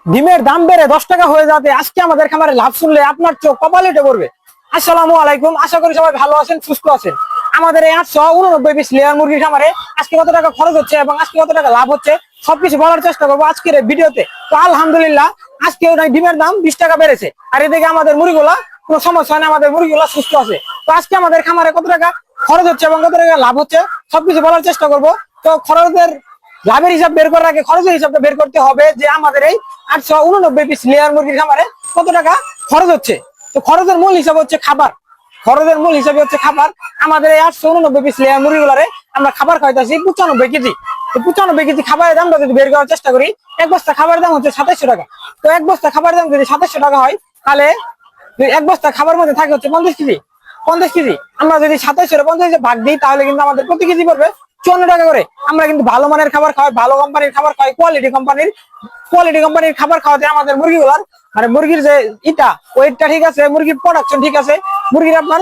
ডিমের দাম বেড়ে 10 টাকা হয়ে যাতে আজকে আমাদের খামারে লাভ শুনলে আপনার চোখ কপালে উঠে পড়বে। আসসালামু আলাইকুম, আশা করি সবাই ভালো আছেন, সুস্থ আছেন। আমাদের এই 889 পিস লেয়ার মুরগির খামারে আজকে কত টাকা খরচ হচ্ছে এবং আজকে কত টাকা লাভ হচ্ছে সবকিছু বলার চেষ্টা করবো আজকের এই ভিডিওতে। তো আলহামদুলিল্লাহ আজকে ডিমের দাম 20 টাকা বেড়েছে, আর এদিকে আমাদের মুরগিগুলা কোনো সমস্যা হয় না, আমাদের মুরগিগুলা সুস্থ আছে। তো আজকে আমাদের খামারে কত টাকা খরচ হচ্ছে এবং কত টাকা লাভ হচ্ছে সবকিছু বলার চেষ্টা করবো। তো খরচের লাভের হিসাব বের করার আগে খরচের হিসাবটা বের করতে হবে যে আমাদের এই 889 পিস লেয়ার মুরগির খামারে কত টাকা খরচ হচ্ছে। তো খরচের মূল হিসাব হচ্ছে খাবার। খরচের মূল হিসাবে হচ্ছে খাবার। আমাদের এই 889 পিস লেয়ার মুরগিগুলারে আমরা খাবার খাইতেছি 95 কেজি। তো 95 কেজি খাবারের দামটা যদি বের করার চেষ্টা করি, এক বস্তা খাবারের দাম হচ্ছে 2700 টাকা। তো এক বস্তা খাবারের দাম যদি 2700 টাকা হয়, তাহলে এক বস্তা খাবার মধ্যে থাকে হচ্ছে 50 কেজি। 50 কেজি আমরা যদি 2750 ভাগ দিই, তাহলে কিন্তু আমাদের প্রতি কেজি পড়বে 54 টাকা করে। আমরা কিন্তু ভালো মানের খাবার খাওয়াই, ভালো কোম্পানির খাবার খাওয়াই, কোয়ালিটি কোম্পানির খাবার খাওয়াতে আমাদের মুরগিগুলার মানে মুরগির যে ওয়েটটা ঠিক আছে, মুরগির প্রোডাকশন ঠিক আছে, মুরগির আপনার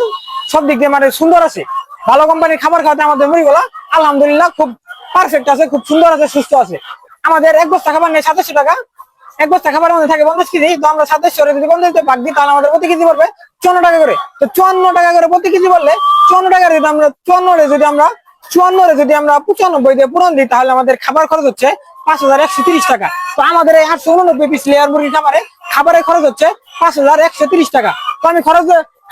সব দিক দিয়ে মানে সুন্দর আছে। ভালো কোম্পানির খাবার খাওয়াতে আমাদের মুরগিগুলা আলহামদুলিল্লাহ খুব পারফেক্ট আছে, খুব সুন্দর আছে, সুস্থ আছে। আমাদের এক বস্তা খাবার নেই 2700 টাকা। এক বস্তা খাবারের মধ্যে থাকে 50 কেজি। তো আমরা 2700 যদি 50 ভাগ দিই, তাহলে আমাদের প্রতি কেজি পড়বে 54 টাকা করে। তো 54 টাকা করে প্রতি কেজি বললে 54 টাকা যদি আমরা 95 দিয়ে পূরণ দিই, তাহলে আমাদের খাবার খরচ হচ্ছে 5130 টাকা। তো আমাদের এই 889 পিস লেয়ার মুরগির খামারে খাবারের খরচ হচ্ছে 5130 টাকা। তো আমি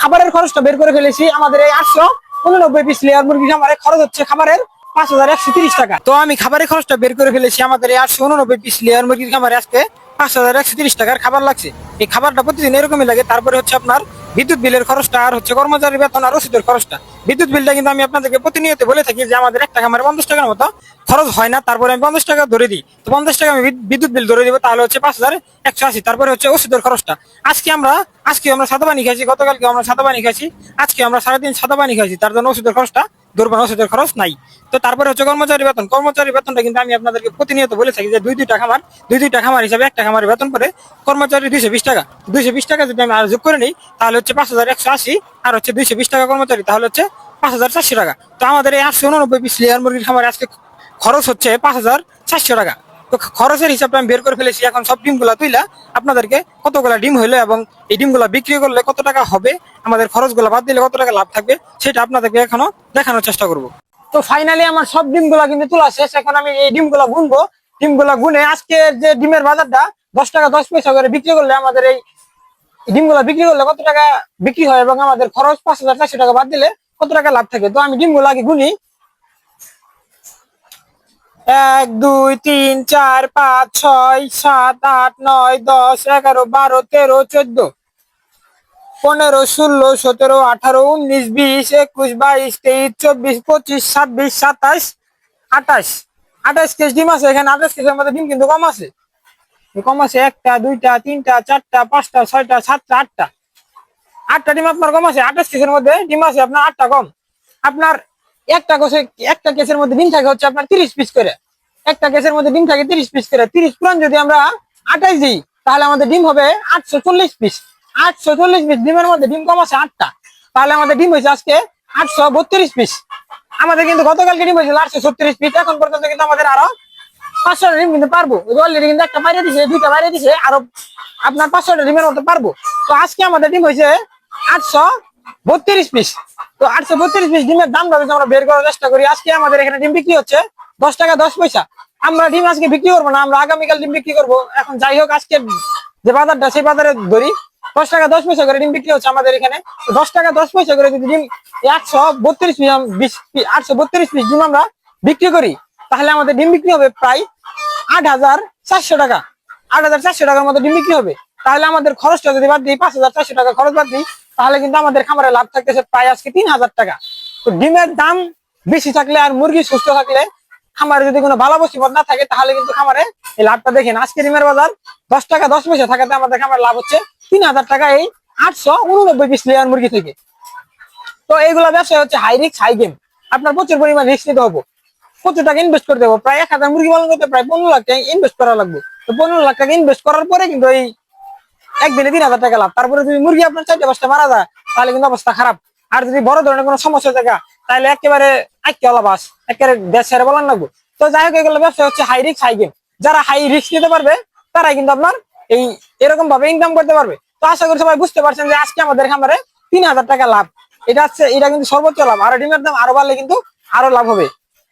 খাবারের খরচটা বের করে ফেলেছি। আমাদের এই 889 পিস লেয়ার মুরগির খামারে খরচ হচ্ছে খাবারের 5130 টাকা। তো আমি খাবারের খরচটা বের করে ফেলেছি। আমাদের এই 889 পিস লেয়ার মুরগির খামারে আজকে 5130 টাকার খাবার লাগছে। এই খাবারটা প্রতিদিন এরকমই লাগে। তারপরে হচ্ছে আপনার বিদ্যুৎ বিলের খরচটা, আর হচ্ছে কর্মচারী বেতন আর ওষুধের খরচটা। বিদ্যুৎ বিলটা কিন্তু আমি আপনাদেরকে প্রতিনিয়ত বলে থাকি যে আমাদের একটা খামারে 50 টাকার মতো খরচ হয় না। তারপরে আমি 50 টাকা ধরে দিই। তো 50 টাকা আমি বিদ্যুৎ বিল ধরে দিব, তাহলে হচ্ছে 5180। তারপরে হচ্ছে ওষুধের খরচটা। আজকে আমরা সাদা পানি খাইছি, গতকালকে আমরা সাদা পানি খাইছি, আজকে আমরা সারাদিন সাদা পানি খাইছি, তার জন্য ওষুধের খরচটা ধরবেন, ওষুধের খরচ নাই। তো তারপরে হচ্ছে কর্মচারী বেতনটা কিন্তু আমি আপনাদেরকে প্রতিনিয়ত বলে থাকি যে দুইটা খামার হিসাবে একটা খামারের বেতন পরে কর্মচারী 220 টাকা। 220 টাকা যদি আমি আর যোগ করে নিই, তাহলে হচ্ছে 5180, আর হচ্ছে 220 টাকা কর্মচারী, তাহলে হচ্ছে 5400 টাকা। তো আমাদের এই 889 পিস লেয়ার মুরগির খামারে আজকে খরচ হচ্ছে 5400 টাকা। তো খরচের হিসাবটা আমি বের করে ফেলেছি। এখন সব ডিমগুলা তুইলা আপনাদেরকে কতগুলা ডিম হইলো এবং এই ডিমগুলা বিক্রি করলে কত টাকা হবে, আমাদের খরচগুলা বাদ দিলে কত টাকা লাভ থাকবে, সেটা আপনাদেরকে এখনো দেখানোর চেষ্টা করব। তো ফাইনালি আমার সব ডিমগুলা কিন্তু তোলা শেষ। এখন আমি এই ডিমগুলা গুনবো। ডিমগুলা গুনে আজকে যে ডিমের বাজারটা 10 টাকা 10 পয়সা করে বিক্রি করলে, আমাদের এই ডিমগুলা বিক্রি করলে কত টাকা বিক্রি হয় এবং আমাদের খরচ 5400 টাকা বাদ দিলে কত টাকা লাভ থাকে। তো আমি ডিমগুলো আগে গুনি। 1 2 3 4 5 6 7 8 9 10 11 12 13 14 15 16 17 18 19 20 21 22 23 24 25 26 27 28 28 কেজি ডিম আছে এখানে। 28 কেজির মধ্যে ডিম কিন্তু কম আছে। একটা, দুইটা, তিনটা, চারটা, পাঁচটা, ছয়টা, সাতটা, আটটা ডিম আপনার কম আছে। 28 কেজির মধ্যে ডিম আছে আপনার 8টা কম। আপনার একটা কেসের মধ্যে ডিম থাকে হচ্ছে আপনার 30 পিস করে। একটা কেসের মধ্যে ডিম থাকে 30 পিস করে। 30 পুরান যদি আমরা 28 দিই, তাহলে আমাদের ডিম হবে 840 পিস। 840 পিস ডিমের মধ্যে ডিম কম আছে 8টা, তাহলে আমাদের ডিম হয়েছে আজকে 832 পিস। আমাদের কিন্তু গতকালকে ডিম হয়েছিল 836 পিস। এখন পর্যন্ত কিন্তু আমাদের আরো 500টা ডিম কিন্তু পারবো। অলরেডি কিন্তু একটা বাইরে দিছে, দুইটা বাইরে দিছে, আরো আপনার 500টা ডিমের মতো পারবো। তো আজকে আমাদের ডিম হয়েছে 832 পিস। তো 832 পিস ডিমের দামটা যদি আমরা বের করার চেষ্টা করি, আজকে আমাদের এখানে ডিম বিক্রি হচ্ছে 10 টাকা 10 পয়সা। আমরা ডিম আজকে বিক্রি করবো না, আমরা আগামীকাল ডিম বিক্রি করবো। এখন যাই হোক, আজকে যে বাজারটা সেই বাজারে ধরি 10 টাকা 10 পয়সা করে ডিম বিক্রি হচ্ছে আমাদের এখানে। 10 টাকা 10 পয়সা করে যদি ডিম 832 পিস ডিম আমরা বিক্রি করি, তাহলে আমাদের ডিম বিক্রি হবে প্রায় 8400 টাকা। 8400 টাকার মতো ডিম বিক্রি হবে। তাহলে আমাদের খরচটা যদি বাদ দিই, 5400 টাকা খরচ বাদ দিই, তাহলে কিন্তু আমাদের খামারে লাভ থাকতেছে প্রায় আজকে 3000 টাকা। তো ডিমের দাম বেশি থাকলে আর মুরগি সুস্থ থাকলে, খামারে যদি কোনো ভালো বসিবত না থাকে, তাহলে কিন্তু খামারে এই লাভটা দেখেন। আজকে ডিমের বাজার 10 টাকা 10 পয়সা থাকাতে আমাদের খামারে লাভ হচ্ছে 3000 টাকা এই 889 পিস লেয়ার মুরগি থেকে। তো এইগুলা ব্যবসা হচ্ছে হাই রিস্ক হাই গেম। আপনার প্রচুর পরিমাণ রিস্ক নিতে হবে, প্রচুর টাকা ইনভেস্ট করতে হবে। প্রায় 1000 মুরগি পালন করতে প্রায় 15 লাখ টাকা ইনভেস্ট করা লাগবে। তো 15 লাখ টাকা ইনভেস্ট করার পরে কিন্তু এই একদিনে 3000 টাকা লাভ। তারপরে যদি মুরগি আপনার 4টা 5টা মারা যায়, তাহলে কিন্তু অবস্থা খারাপ। আর যদি বড় ধরনের কোনো সমস্যা থাকে, তাহলে একেবারে বাস একেবারে দেশ ছেড়ে বলার লাগবে। তো যাই হোক, এগুলো ব্যবসা হচ্ছে হাই রিস্ক হাই গেম। যারা হাই রিস্ক নিতে পারবে, তারাই কিন্তু আপনার এই এরকম ভাবে ইনকাম করতে পারবে। তো আশা করি সবাই বুঝতে পারছেন যে আজকে আমাদের খামারে 3000 টাকা লাভ। এটা কিন্তু সর্বোচ্চ লাভ, আর ডিমের দাম আরো বাড়লে কিন্তু আরো লাভ হবে।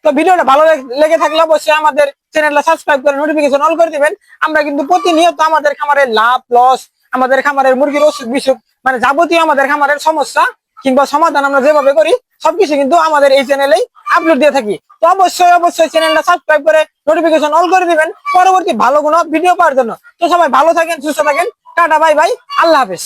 তো ভিডিওটা ভালো লেগে থাকলে অবশ্যই আমাদের চ্যানেলটা সাবস্ক্রাইব করে নোটিফিকেশন অল করে দিবেন। আমরা কিন্তু প্রতিনিয়ত আমাদের খামারের লাভ লস, আমাদের খামারের মুরগির অসুখ বিসুখ, মানে যাবতীয় আমাদের খামারের সমস্যা কিংবা সমাধান আমরা যেভাবে করি সবকিছু কিন্তু আমাদের এই চ্যানেলেই আপলোড দিয়ে থাকি। তো অবশ্যই চ্যানেলটা সাবস্ক্রাইব করে নোটিফিকেশন অল করে দিবেন পরবর্তী ভালো কোনো ভিডিও পাওয়ার জন্য। তো সবাই ভালো থাকেন, সুস্থ থাকেন, টাটা বাই বাই, আল্লাহ হাফেজ।